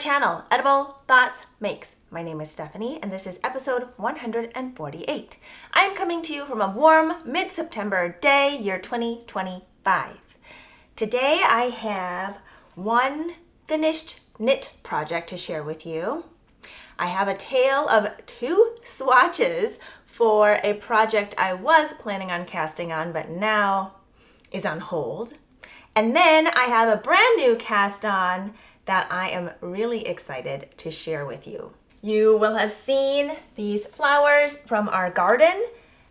channel, Edible Thoughts Makes. My name is Stephanie and this is episode 148. I am coming to you from a warm mid-September day, year 2025. Today I have one finished knit project to share with you. I have a tale of two swatches for a project I was planning on casting on but now is on hold. And then I have a brand new cast on that I am really excited to share with you. You will have seen these flowers from our garden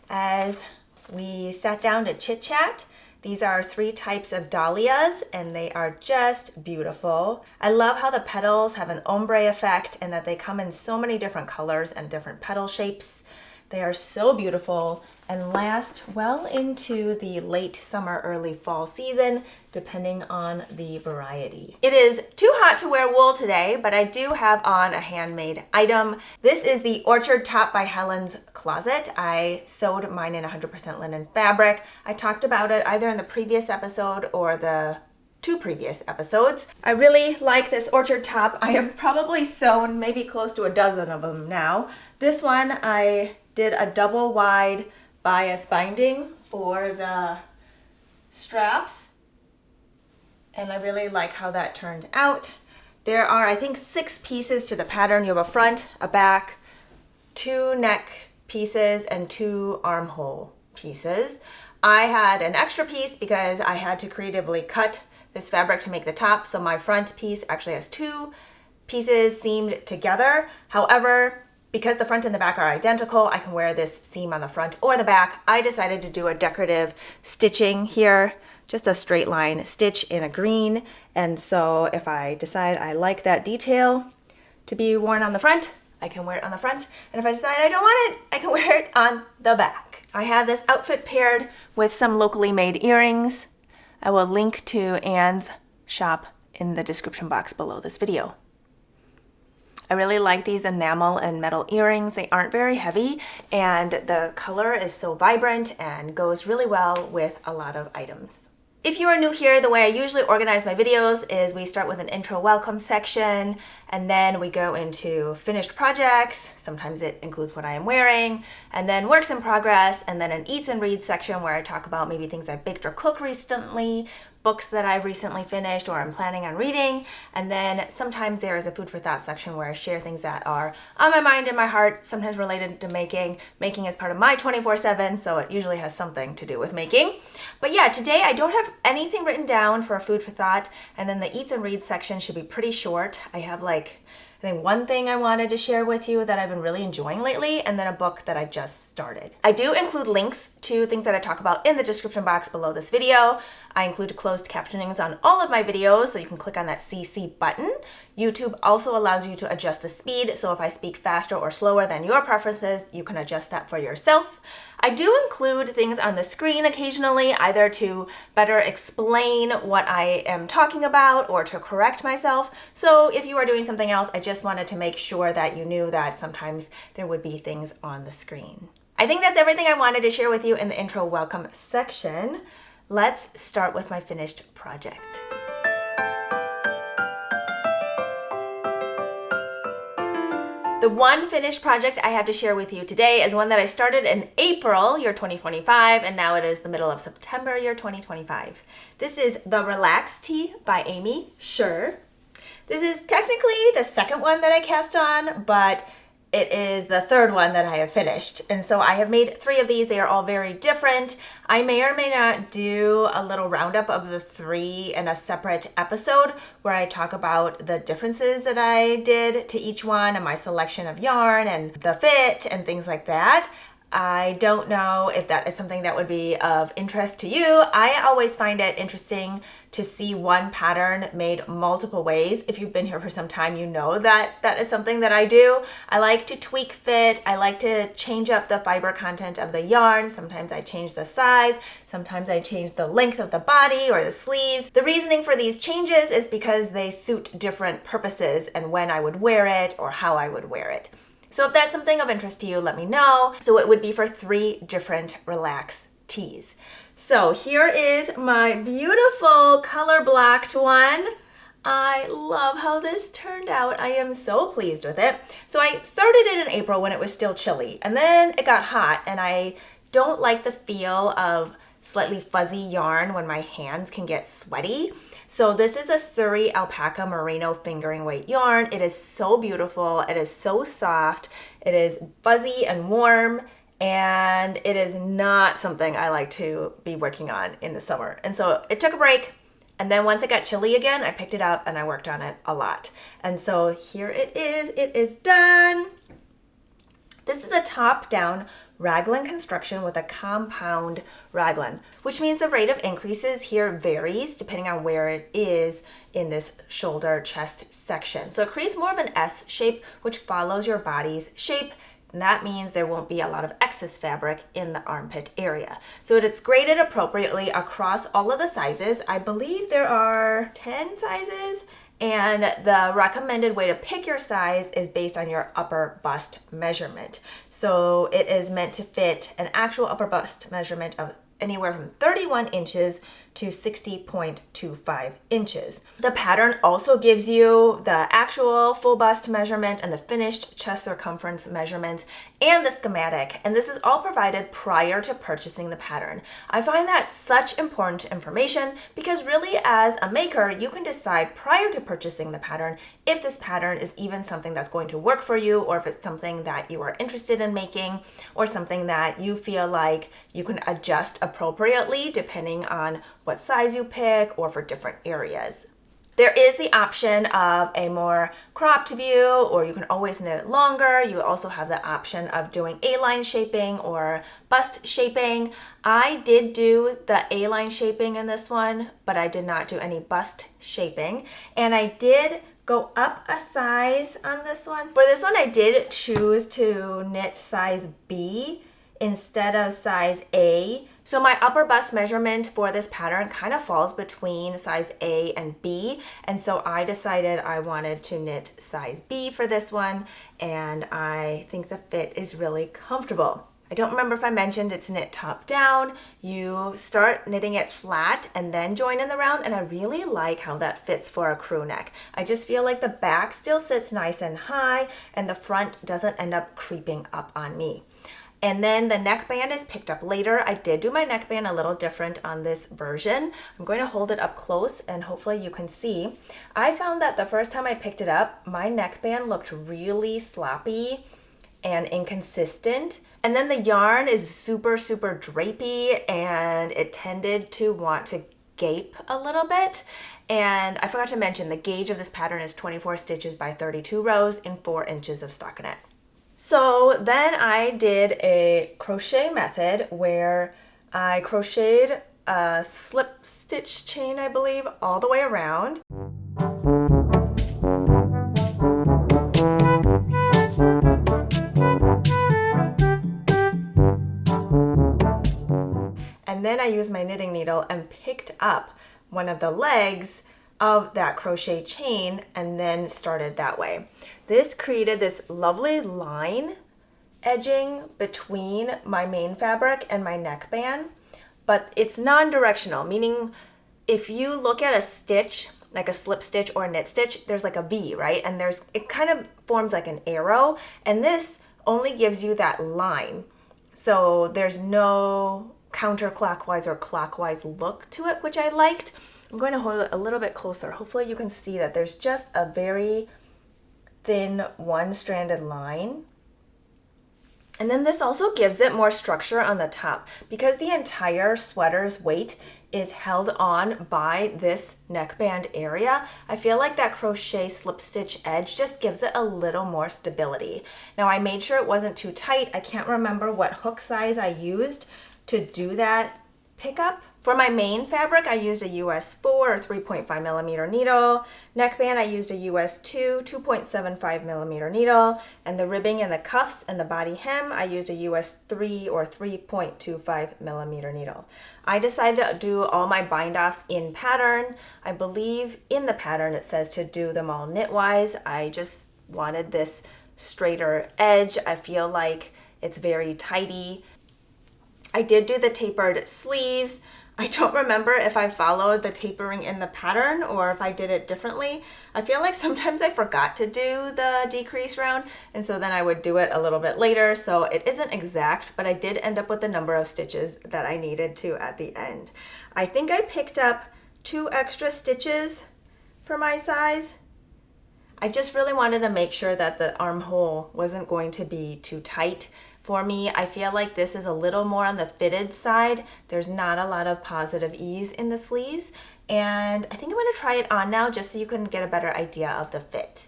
as we sat down to chit chat. These are three types of dahlias and they are just beautiful. I love how the petals have an ombre effect and that they come in so many different colors and different petal shapes. They are so beautiful and last well into the late summer, early fall season, depending on the variety. It is too hot to wear wool today, but I do have on a handmade item. This is the Orchard Top by Helen's Closet. I sewed mine in 100% linen fabric. I talked about it either in the previous episode or the two previous episodes. I really like this Orchard Top. I have probably sewn maybe close to a dozen of them now. This one I did a double wide bias binding for the straps and I really like how that turned out. There are I think 6 pieces to the pattern. You have a front, a back, 2 neck pieces and 2 armhole pieces. I had an extra piece because I had to creatively cut this fabric to make the top, so my front piece actually has 2 pieces seamed together. However, because the front and the back are identical, I can wear this seam on the front or the back. I decided to do a decorative stitching here, just a straight line stitch in a green. And so if I decide I like that detail to be worn on the front, I can wear it on the front. And if I decide I don't want it, I can wear it on the back. I have this outfit paired with some locally made earrings. I will link to Anne's shop in the description box below this video. I really like these enamel and metal earrings. They aren't very heavy and the color is so vibrant and goes really well with a lot of items. If you are new here, the way I usually organize my videos is we start with an intro welcome section and then we go into finished projects. Sometimes it includes what I am wearing, and then works in progress, and then an eats and reads section where I talk about maybe things I've baked or cooked recently, books that I've recently finished or I'm planning on reading, and then sometimes there is a food for thought section where I share things that are on my mind and my heart, sometimes related to making. Making is part of my 24/7, so it usually has something to do with making. But yeah, today I don't have anything written down for a food for thought, and then the eats and reads section should be pretty short. I have I think one thing I wanted to share with you that I've been really enjoying lately, and then a book that I just started. I do include links to things that I talk about in the description box below this video. I include closed captionings on all of my videos, so you can click on that CC button. YouTube also allows you to adjust the speed, so if I speak faster or slower than your preferences, you can adjust that for yourself. I do include things on the screen occasionally, either to better explain what I am talking about or to correct myself. So if you are doing something else, I just wanted to make sure that you knew that sometimes there would be things on the screen. I think that's everything I wanted to share with you in the intro welcome section. Let's start with my finished project. The one finished project I have to share with you today is one that I started in April, year 2025, and now it is the middle of September, year 2025. This is the Relax Tee by Amy Scher. This is technically the second one that I cast on, but it is the third one that I have finished. And so I have made 3 of these. They are all very different. I may or may not do a little roundup of the 3 in a separate episode where I talk about the differences that I did to each one and my selection of yarn and the fit and things like that. I don't know if that is something that would be of interest to you. I always find it interesting to see one pattern made multiple ways. If you've been here for some time, you know that that is something that I do. I like to tweak fit. I like to change up the fiber content of the yarn. Sometimes I change the size. Sometimes I change the length of the body or the sleeves. The reasoning for these changes is because they suit different purposes and when I would wear it or how I would wear it. So if that's something of interest to you, let me know. So it would be for 3 different Relax Tees. So here is my beautiful color blocked one. I love how this turned out. I am so pleased with it. So I started it in April when it was still chilly, and then it got hot, and I don't like the feel of slightly fuzzy yarn when my hands can get sweaty. So this is a Surrey Alpaca Merino fingering weight yarn. It is so beautiful. It is so soft. It is fuzzy and warm, and it is not something I like to be working on in the summer. And so it took a break. And then once it got chilly again, I picked it up and I worked on it a lot. And so here it is done. This is a top-down raglan construction with a compound raglan, which means the rate of increases here varies depending on where it is in this shoulder chest section. So it creates more of an S shape, which follows your body's shape. And that means there won't be a lot of excess fabric in the armpit area. So it's graded appropriately across all of the sizes. I believe there are 10 sizes, and the recommended way to pick your size is based on your upper bust measurement. So it is meant to fit an actual upper bust measurement of anywhere from 31 inches to 60.25 inches. The pattern also gives you the actual full bust measurement and the finished chest circumference measurements and the schematic, and this is all provided prior to purchasing the pattern. I find that such important information because really as a maker, you can decide prior to purchasing the pattern if this pattern is even something that's going to work for you, or if it's something that you are interested in making, or something that you feel like you can adjust appropriately depending on what size you pick or for different areas. There is the option of a more cropped view, or you can always knit it longer. You also have the option of doing A-line shaping or bust shaping. I did do the A-line shaping in this one, but I did not do any bust shaping. And I did go up a size on this one. For this one, I did choose to knit size B instead of size A. So my upper bust measurement for this pattern kind of falls between size A and B, and so I decided I wanted to knit size B for this one, and I think the fit is really comfortable. I don't remember if I mentioned it's knit top down. You start knitting it flat and then join in the round, and I really like how that fits for a crew neck. I just feel like the back still sits nice and high, and the front doesn't end up creeping up on me. And then the neckband is picked up later. I did do my neckband a little different on this version. I'm going to hold it up close and hopefully you can see. I found that the first time I picked it up, my neckband looked really sloppy and inconsistent. And then the yarn is super drapey, and it tended to want to gape a little bit. And I forgot to mention the gauge of this pattern is 24 stitches by 32 rows in 4 inches of stockinette. So then I did a crochet method where I crocheted a slip stitch chain, I believe, all the way around. And then I used my knitting needle and picked up one of the legs of that crochet chain and then started that way. This created this lovely line edging between my main fabric and my neckband, but it's non-directional, meaning if you look at a stitch, like a slip stitch or a knit stitch, there's like a V, right? And it kind of forms like an arrow, and this only gives you that line. So there's no counterclockwise or clockwise look to it, which I liked. I'm going to hold it a little bit closer. Hopefully you can see that there's just a very thin one-stranded line. And then this also gives it more structure on the top. Because the entire sweater's weight is held on by this neckband area, I feel like that crochet slip stitch edge just gives it a little more stability. Now I made sure it wasn't too tight. I can't remember what hook size I used to do that pickup. For my main fabric, I used a US 4 or 3.5 millimeter needle. Neckband, I used a US 2, 2.75 millimeter needle. And the ribbing and the cuffs and the body hem, I used a US 3 or 3.25 millimeter needle. I decided to do all my bind offs in pattern. I believe in the pattern it says to do them all knitwise. I just wanted this straighter edge. I feel like it's very tidy. I did do the tapered sleeves. I don't remember if I followed the tapering in the pattern or if I did it differently. I feel like sometimes I forgot to do the decrease round, and so then I would do it a little bit later. So it isn't exact, but I did end up with the number of stitches that I needed to at the end. I think I picked up 2 extra stitches for my size. I just really wanted to make sure that the armhole wasn't going to be too tight for me. I feel like this is a little more on the fitted side. There's not a lot of positive ease in the sleeves, and I think I'm going to try it on now just so you can get a better idea of the fit.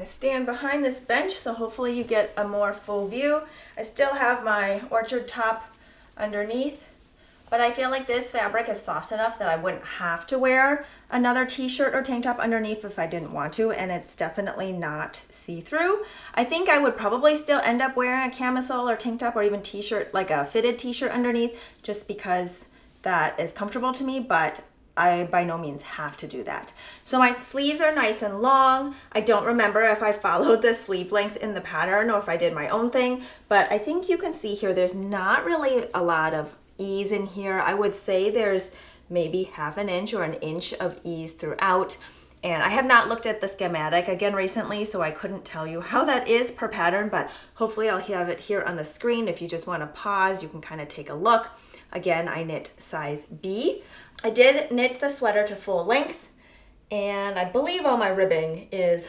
Stand behind this bench so hopefully you get a more full view. I still have my orchard top underneath, but I feel like this fabric is soft enough that I wouldn't have to wear another t-shirt or tank top underneath if I didn't want to, and it's definitely not see-through. I think I would probably still end up wearing a camisole or tank top or even t-shirt, like a fitted t-shirt underneath, just because that is comfortable to me, but I by no means have to do that. So my sleeves are nice and long. I don't remember if I followed the sleeve length in the pattern or if I did my own thing, but I think you can see here there's not really a lot of ease in here. I would say there's maybe 1/2 inch or 1 inch of ease throughout. And I have not looked at the schematic again recently, so I couldn't tell you how that is per pattern, but hopefully I'll have it here on the screen. If you just want to pause, you can kind of take a look. Again, I knit size B. I did knit the sweater to full length, and I believe all my ribbing is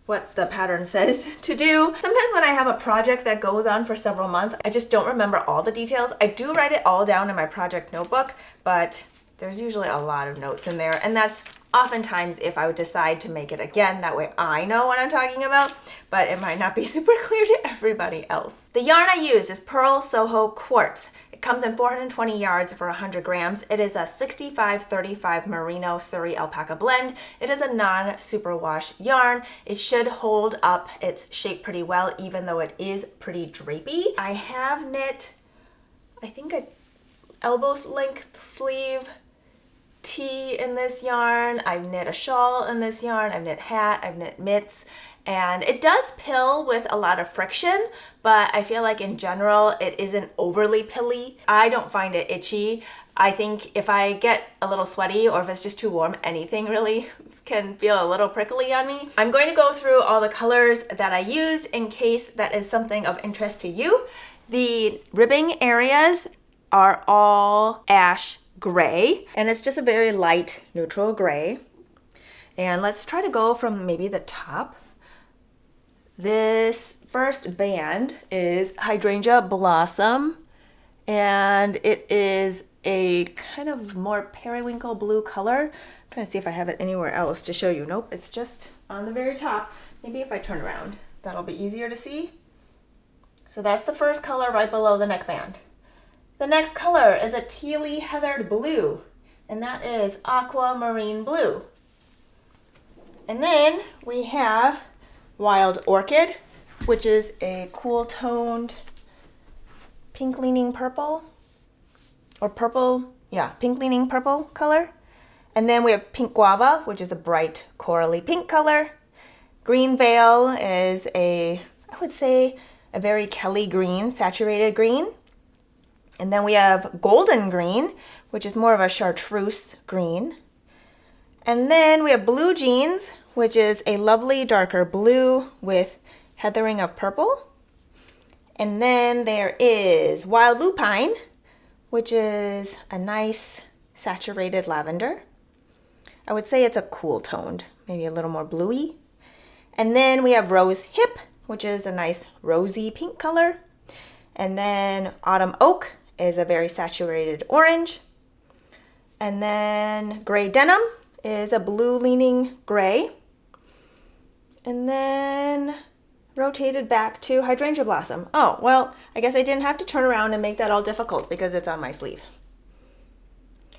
what the pattern says to do. Sometimes when I have a project that goes on for several months, I just don't remember all the details. I do write it all down in my project notebook, but there's usually a lot of notes in there, and that's oftentimes if I would decide to make it again. That way I know what I'm talking about, but it might not be super clear to everybody else. The yarn I used is Pearl Soho Quartz. It comes in 420 yards for 100 grams. It is a 65-35 merino Surrey alpaca blend. It is a non-superwash yarn. It should hold up its shape pretty well, even though it is pretty drapey. I have knit, I think, a elbow length sleeve tee in this yarn. I've knit a shawl in this yarn. I've knit hat, I've knit mitts, and it does pill with a lot of friction, but I feel like in general it isn't overly pilly. I don't find it itchy. I think if I get a little sweaty or if it's just too warm, anything really can feel a little prickly on me. I'm going to go through all the colors that I used in case that is something of interest to you. The ribbing areas are all ash gray, and it's just a very light neutral gray. And let's try to go from maybe the top. This first band is Hydrangea Blossom, and it is a kind of more periwinkle blue color. I'm trying to see if I have it anywhere else to show you. Nope, it's just on the very top. Maybe if I turn around, that'll be easier to see. So that's the first color right below the neckband. The next color is a tealy heathered blue, and that is Aquamarine Blue. And then we have Wild Orchid, which is a cool toned pink leaning purple, or purple, yeah, pink leaning purple color. And then we have Pink Guava, which is a bright corally pink color. Green Veil is I would say a very Kelly green, saturated green. And then we have Golden Green, which is more of a chartreuse green. And then we have Blue Jeans, which is a lovely darker blue with heathering of purple. And then there is Wild Lupine, which is a nice saturated lavender. I would say it's a cool toned, maybe a little more bluey. And then we have Rose Hip, which is a nice rosy pink color. And then Autumn Oak is a very saturated orange. And then Gray Denim is a blue leaning gray. And then rotated back to Hydrangea Blossom. Oh, well, I guess I didn't have to turn around and make that all difficult because it's on my sleeve.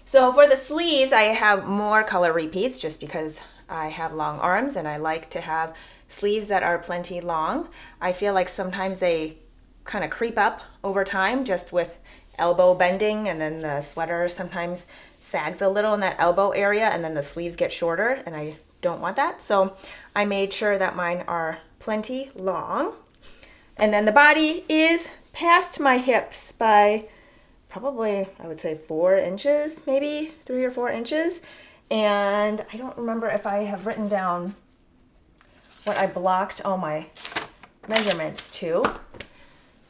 So for the sleeves, I have more color repeats just because I have long arms and I like to have sleeves that are plenty long. I feel like sometimes they kind of creep up over time just with elbow bending, and then the sweater sometimes sags a little in that elbow area and then the sleeves get shorter, and I don't want that. So I made sure that mine are plenty long. And then the body is past my hips by probably, I would say 4 inches, maybe 3 or 4 inches. And I don't remember if I have written down what I blocked all my measurements to,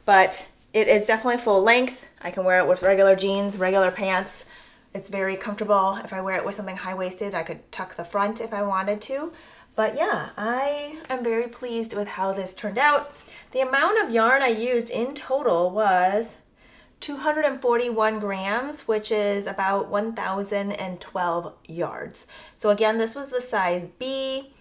but it is definitely full length. I can wear it with regular jeans, regular pants. It's very comfortable. If I wear it with something high-waisted, I could tuck the front if I wanted to. But yeah, I am very pleased with how this turned out. The amount of yarn I used in total was 241 grams, which is about 1,012 yards. So again, this was the size B,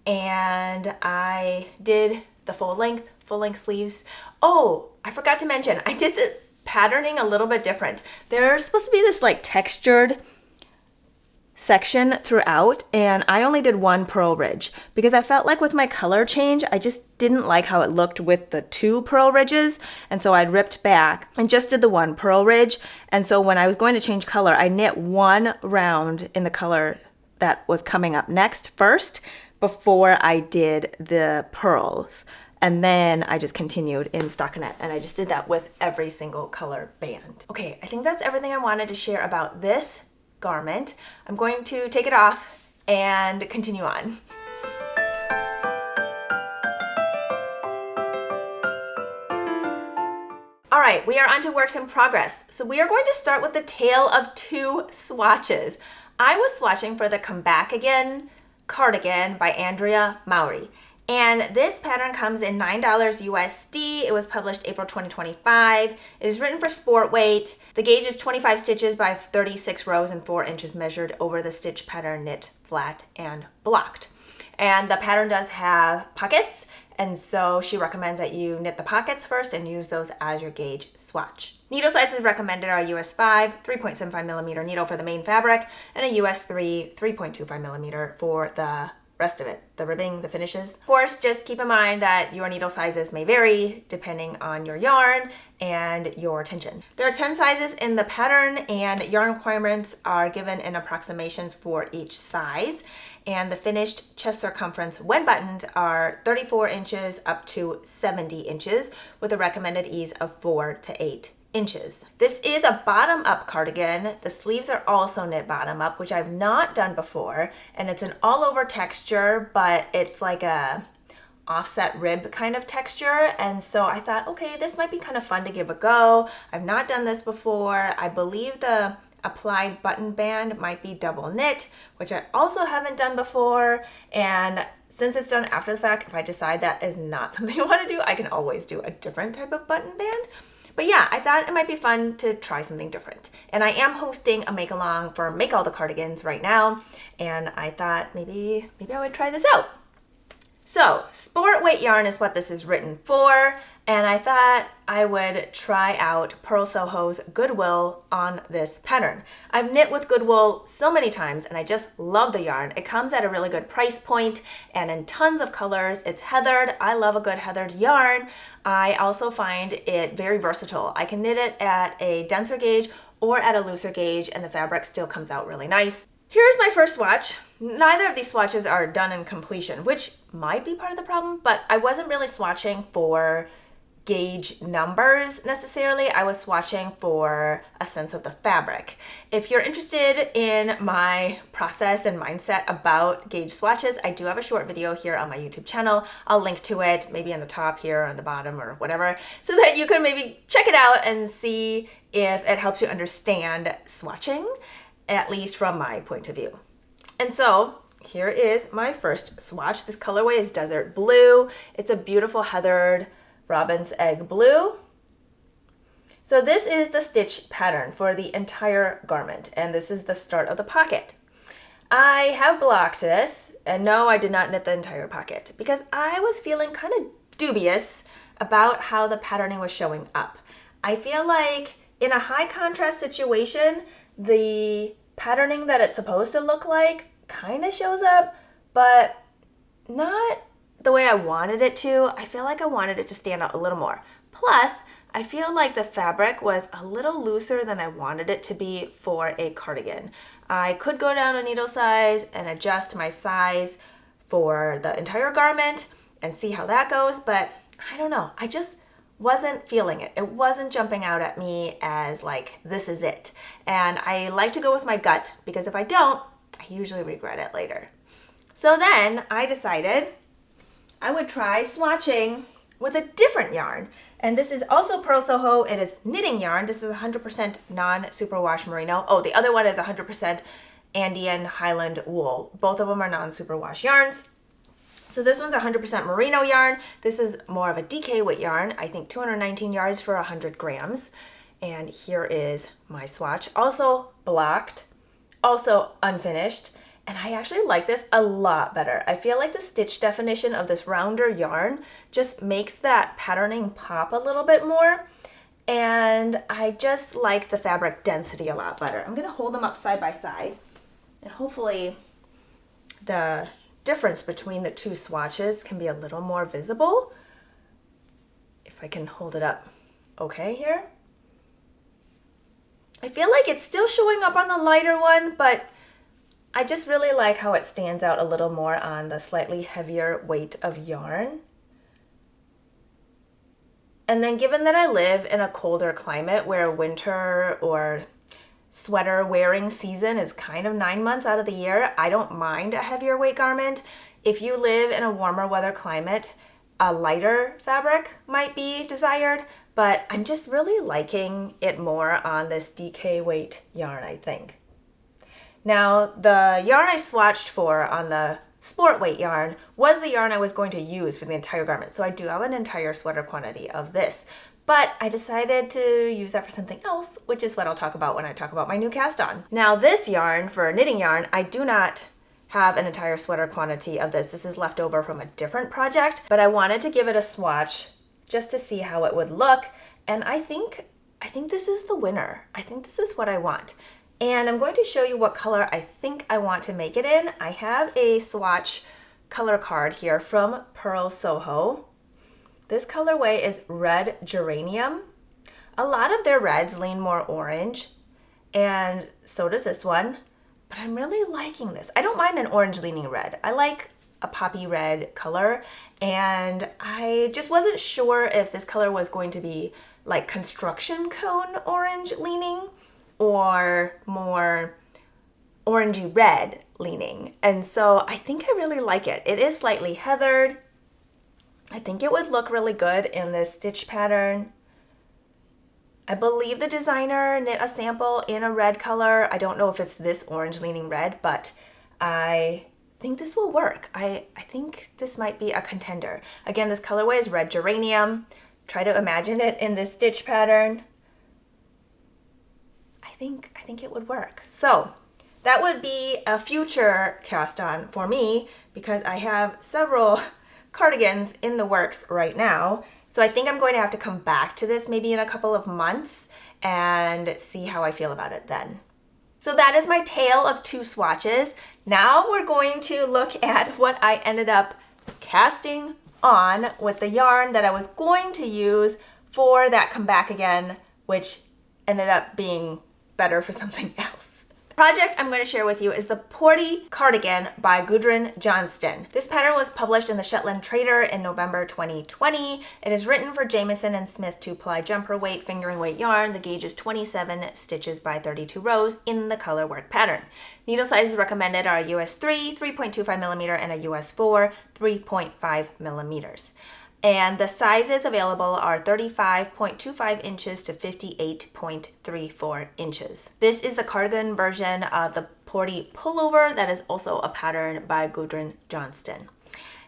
and I did the full length sleeves. Oh, I forgot to mention, I did the patterning a little bit different. There's supposed to be this like textured section throughout, and I only did 1 purl ridge because I felt like with my color change, I just didn't like how it looked with the 2 purl ridges, and so I ripped back and just did the 1 purl ridge. And so when I was going to change color, I knit 1 round in the color that was coming up next first before I did the pearls. And then I just continued in stockinette, and I just did that with every single color band. Okay, I think that's everything I wanted to share about this garment. I'm going to take it off and continue on. All right, we are on to works in progress. So we are going to start with the tale of 2 swatches. I was swatching for the Come Back Again cardigan by Andrea Mowry. And this pattern comes in $9 USD. It was published April 2025. It is written for sport weight. The gauge is 25 stitches by 36 rows and 4 inches measured over the stitch pattern, knit, flat, and blocked. And the pattern does have pockets, and so she recommends that you knit the pockets first and use those as your gauge swatch. Needle sizes recommended are US 5, 3.75 millimeter needle for the main fabric, and a US 3, 3.25 millimeter for the rest of it, the ribbing, the finishes. Of course, just keep in mind that your needle sizes may vary depending on your yarn and your tension. There are 10 sizes in the pattern, and yarn requirements are given in approximations for each size. And the finished chest circumference when buttoned are 34 inches up to 70 inches with a recommended ease of 4 to 8 inches. This is a bottom-up cardigan. The sleeves are also knit bottom-up, which I've not done before, and it's an all-over texture, but it's like a offset rib kind of texture, and so I thought, okay, this might be kind of fun to give a go. I've not done this before. I believe the applied button band might be double knit, which I also haven't done before, and since it's done after the fact, if I decide that is not something I want to do, I can always do a different type of button band. But yeah, I thought it might be fun to try something different. And I am hosting a make-along for Make All the Cardigans right now, and I thought maybe I would try this out. So, sport weight yarn is what this is written for, and I thought I would try out Purl Soho's Goodwill on this pattern. I've knit with Goodwill so many times, and I just love the yarn. It comes at a really good price point and in tons of colors. It's heathered. I love a good heathered yarn. I also find it very versatile. I can knit it at a denser gauge or at a looser gauge, and the fabric still comes out really nice. Here's my first swatch. Neither of these swatches are done in completion, which might be part of the problem, but I wasn't really swatching for gauge numbers necessarily. I was swatching for a sense of the fabric. If you're interested in my process and mindset about gauge swatches, I do have a short video here on my YouTube channel. I'll link to it maybe on the top here or on the bottom or whatever, so that you can maybe check it out and see if it helps you understand swatching, at least from my point of view. And so here is my first swatch. This colorway is Desert Blue. It's a beautiful heathered robin's egg blue. So this is the stitch pattern for the entire garment, and this is the start of the pocket. I have blocked this, and no, I did not knit the entire pocket because I was feeling kind of dubious about how the patterning was showing up. I feel like in a high contrast situation, the patterning that it's supposed to look like kind of shows up, but not the way I wanted it to. I feel like I wanted it to stand out a little more. Plus, I feel like the fabric was a little looser than I wanted it to be for a cardigan. I could go down a needle size and adjust my size for the entire garment and see how that goes, but I don't know. I just wasn't feeling it. It wasn't jumping out at me as like, this is it. And I like to go with my gut because if I don't, I usually regret it later. So then I decided I would try swatching with a different yarn. And this is also Pearl Soho. It is knitting yarn. This is 100% non-superwash merino. Oh, the other one is 100% Andean Highland wool. Both of them are non-superwash yarns. So this one's 100% merino yarn. This is more of a DK weight yarn. I think 219 yards for 100 grams. And here is my swatch. Also blocked, also unfinished. And I actually like this a lot better. I feel like the stitch definition of this rounder yarn just makes that patterning pop a little bit more. And I just like the fabric density a lot better. I'm gonna hold them up side by side and hopefully the difference between the two swatches can be a little more visible. If I can hold it up okay here. I feel like it's still showing up on the lighter one, but I just really like how it stands out a little more on the slightly heavier weight of yarn. And then given that I live in a colder climate where winter or sweater wearing season is kind of 9 months out of the year, I don't mind a heavier weight garment. If you live in a warmer weather climate, a lighter fabric might be desired, but I'm just really liking it more on this DK weight yarn, I think. Now, the yarn I swatched for on the sport weight yarn was the yarn I was going to use for the entire garment. So I do have an entire sweater quantity of this, but I decided to use that for something else, which is what I'll talk about when I talk about my new cast on. Now this yarn, for knitting yarn, I do not have an entire sweater quantity of this. This is left over from a different project, but I wanted to give it a swatch just to see how it would look. And I think this is the winner. I think this is what I want. And I'm going to show you what color I think I want to make it in. I have a swatch color card here from Pearl Soho. This colorway is Red Geranium. A lot of their reds lean more orange, and so does this one, but I'm really liking this. I don't mind an orange leaning red. I like a poppy red color, and I just wasn't sure if this color was going to be like construction cone orange leaning or more orangey red leaning. And so I think I really like it. It is slightly heathered. I think it would look really good in this stitch pattern. I believe the designer knit a sample in a red color. I don't know if it's this orange leaning red, but I think this will work. I think this might be a contender. Again, this colorway is Red Geranium. Try to imagine it in this stitch pattern. I think it would work. So that would be a future cast on for me because I have several cardigans in the works right now. So I think I'm going to have to come back to this maybe in a couple of months and see how I feel about it then. So that is my tale of two swatches. Now we're going to look at what I ended up casting on with the yarn that I was going to use for that come back again, which ended up being better for something else. The project I'm going to share with you is the Porty Cardigan by Gudrun Johnston. This pattern was published in the Shetland Trader in November 2020. It is written for Jamieson and Smith 2-ply jumper weight, fingering weight yarn. The gauge is 27 stitches by 32 rows in the color work pattern. Needle sizes recommended are a US 3, 3.25 millimeter, and a US 4, 3.5 millimeters. And the sizes available are 35.25 inches to 58.34 inches. This is the cardigan version of the Porty pullover that is also a pattern by Gudrun Johnston.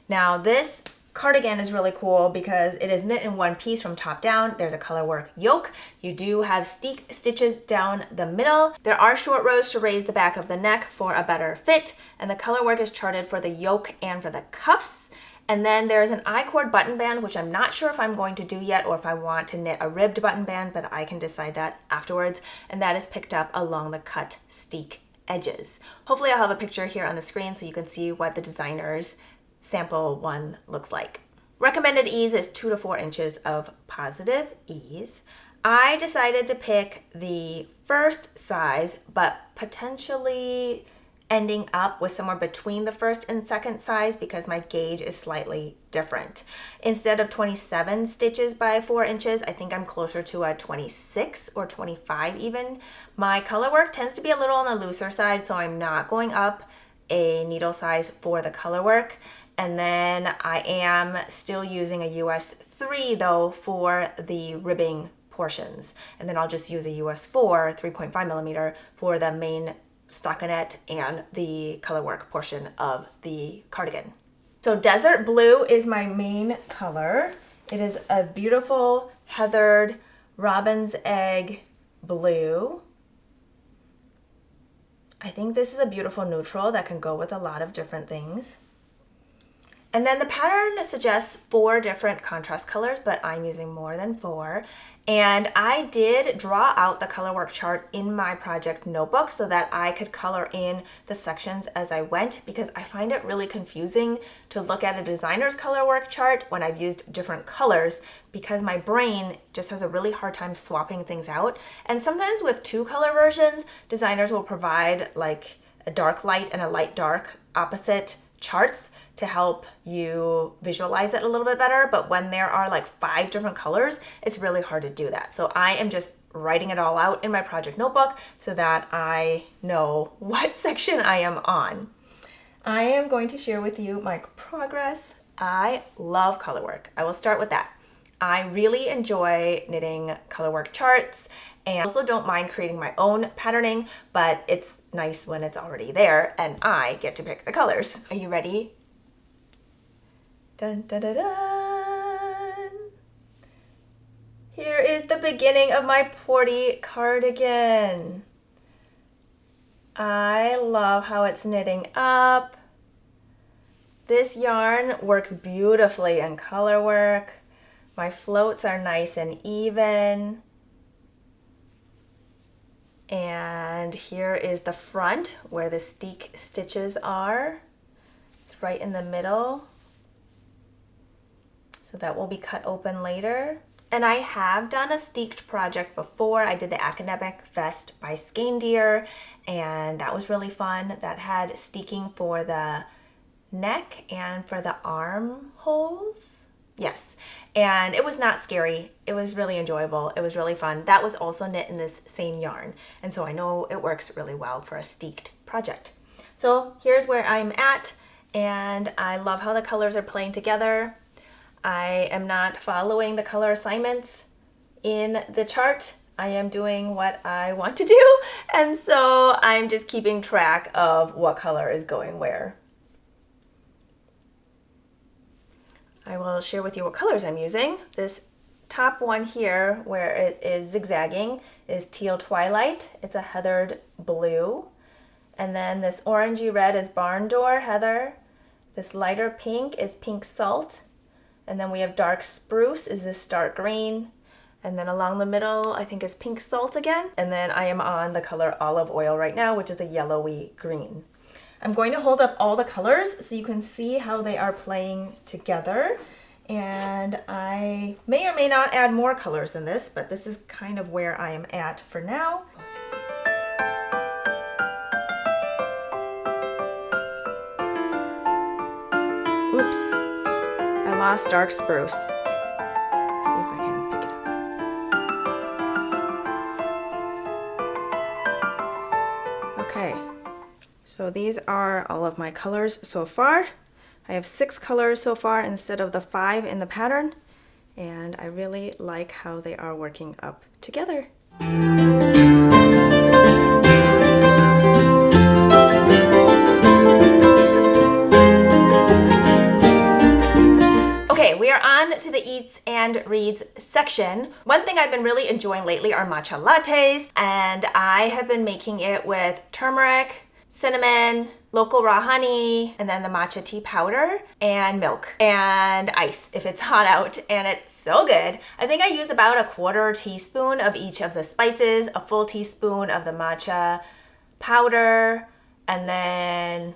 Now this cardigan is really cool because it is knit in one piece from top down. There's a color work yoke. You do have steek stitches down the middle. There are short rows to raise the back of the neck for a better fit, and the color work is charted for the yoke and for the cuffs. And then there's an I-cord button band, which I'm not sure if I'm going to do yet or if I want to knit a ribbed button band, but I can decide that afterwards. And that is picked up along the cut steek edges. Hopefully I'll have a picture here on the screen so you can see what the designer's sample one looks like. Recommended ease is 2 to 4 inches of positive ease. I decided to pick the first size, but potentially ending up with somewhere between the first and second size because my gauge is slightly different. Instead of 27 stitches by 4 inches, I think I'm closer to a 26 or 25 even. My color work tends to be a little on the looser side, so I'm not going up a needle size for the color work. And then I am still using a US 3 though for the ribbing portions. And then I'll just use a US 4 3.5 millimeter for the main stockinette and the color work portion of the cardigan. So desert blue is my main color. It is a beautiful heathered robin's egg blue. I think this is a beautiful neutral that can go with a lot of different things. And then the pattern suggests 4 different contrast colors, but I'm using more than 4. And I did draw out the color work chart in my project notebook so that I could color in the sections as I went, because I find it really confusing to look at a designer's color work chart when I've used different colors, because my brain just has a really hard time swapping things out. And sometimes with 2 color versions, designers will provide like a dark light and a light dark opposite charts to help you visualize it a little bit better. But when there are like 5 different colors, it's really hard to do that. So I am just writing it all out in my project notebook so that I know what section I am on. I am going to share with you my progress. I love color work. I will start with that. I really enjoy knitting color work charts, and I also don't mind creating my own patterning, but it's nice when it's already there and I get to pick the colors. Are you ready? Dun, dun, dun, dun. Here is the beginning of my Porty cardigan. I love how it's knitting up. This yarn works beautifully in color work. My floats are nice and even. And here is the front where the steek stitches are. It's right in the middle. So that will be cut open later. And I have done a steeked project before. I did the academic vest by Skein, and that was really fun. That had steeking for the neck and for the armholes. Yes, and it was not scary. It was really enjoyable. It was really fun. That was also knit in this same yarn, and so I know it works really well for a steeked project. So here's where I'm at, and I love how the colors are playing together. I am not following the color assignments in the chart. I am doing what I want to do, and so I'm just keeping track of what color is going where. I will share with you what colors I'm using. This top one here, where it is zigzagging, is Teal Twilight. It's a heathered blue. And then this orangey red is Barn Door Heather. This lighter pink is Pink Salt. And then we have dark spruce is this dark green. And then along the middle, I think is Pink Salt again. And then I am on the color Olive Oil right now, which is a yellowy green. I'm going to hold up all the colors so you can see how they are playing together. And I may or may not add more colors than this, but this is kind of where I am at for now. We'll see. Oops, I lost dark spruce. See if I can pick it up. Okay, so these are all of my colors so far. I have 6 colors so far instead of the 5 in the pattern, and I really like how they are working up together. Okay, we are on to the eats and reads section. One thing I've been really enjoying lately are matcha lattes, and I have been making it with turmeric, cinnamon, local raw honey, and then the matcha tea powder, and milk, and ice if it's hot out, and it's so good. I think I use about a 1/4 teaspoon of each of the spices, a full teaspoon of the matcha powder, and then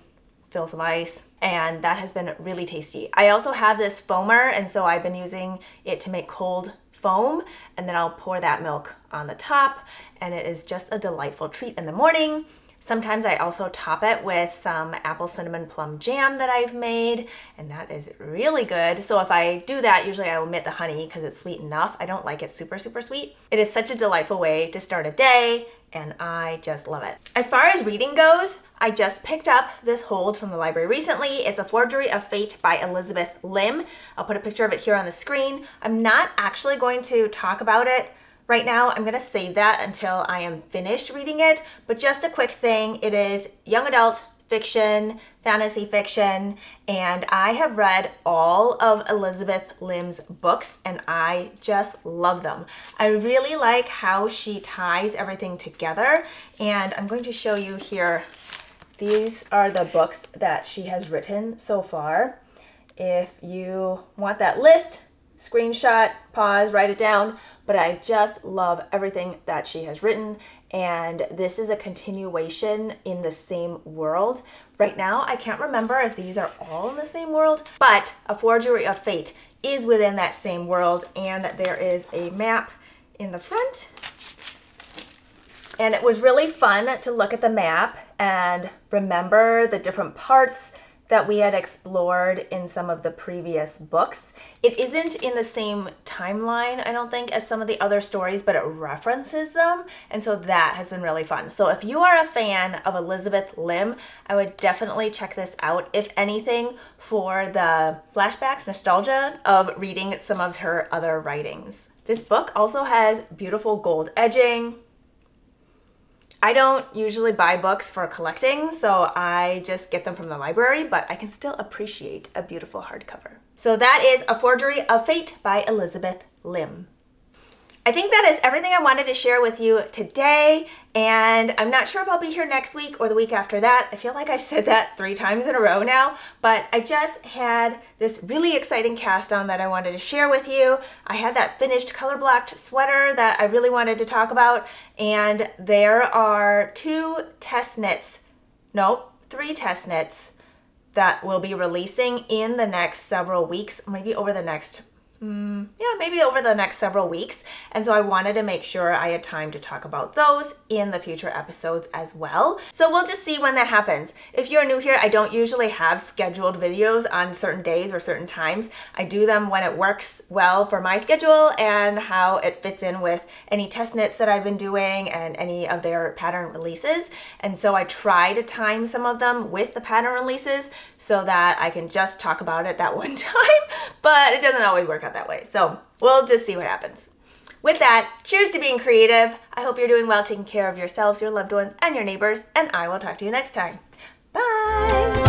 fill some ice. and that has been really tasty. I also have this foamer, and so I've been using it to make cold foam, and then I'll pour that milk on the top, and it is just a delightful treat in the morning. Sometimes I also top it with some apple cinnamon plum jam that I've made, and that is really good. So if I do that, usually I omit the honey because it's sweet enough. I don't like it super, super sweet. It is such a delightful way to start a day, and I just love it. As far as reading goes, I just picked up this hold from the library recently. It's A Forgery of Fate by Elizabeth Lim. I'll put a picture of it here on the screen. I'm not actually going to talk about it right now. I'm gonna save that until I am finished reading it, but just a quick thing, it is young adult fiction, fantasy fiction, and I have read all of Elizabeth Lim's books and I just love them. I really like how she ties everything together, and I'm going to show you here. These are the books that she has written so far. If you want that list, screenshot, pause, write it down, but I just love everything that she has written, and this is a continuation in the same world. Right now, I can't remember if these are all in the same world, but A Forgery of Fate is within that same world, and there is a map in the front. And it was really fun to look at the map and remember the different parts that we had explored in some of the previous books. It isn't in the same timeline, I don't think, as some of the other stories, but it references them, and so that has been really fun. So if you are a fan of Elizabeth Lim, I would definitely check this out, if anything, for the flashbacks, nostalgia of reading some of her other writings. This book also has beautiful gold edging. I don't usually buy books for collecting, so I just get them from the library, but I can still appreciate a beautiful hardcover. So that is A Forgery of Fate by Elizabeth Lim. I think that is everything I wanted to share with you today, and I'm not sure if I'll be here next week or the week after that. I feel like I've said that 3 times in a row now, but I just had this really exciting cast on that I wanted to share with you. I had that finished color blocked sweater that I really wanted to talk about, and there are 3 test knits that will be releasing in the next several weeks, maybe over the next several weeks. And so I wanted to make sure I had time to talk about those in the future episodes as well. So we'll just see when that happens. If you're new here, I don't usually have scheduled videos on certain days or certain times. I do them when it works well for my schedule and how it fits in with any test knits that I've been doing and any of their pattern releases. And so I try to time some of them with the pattern releases so that I can just talk about it that one time, but it doesn't always work out that way. So we'll just see what happens. With that, cheers to being creative. I hope you're doing well, taking care of yourselves, your loved ones, and your neighbors, and I will talk to you next time. Bye!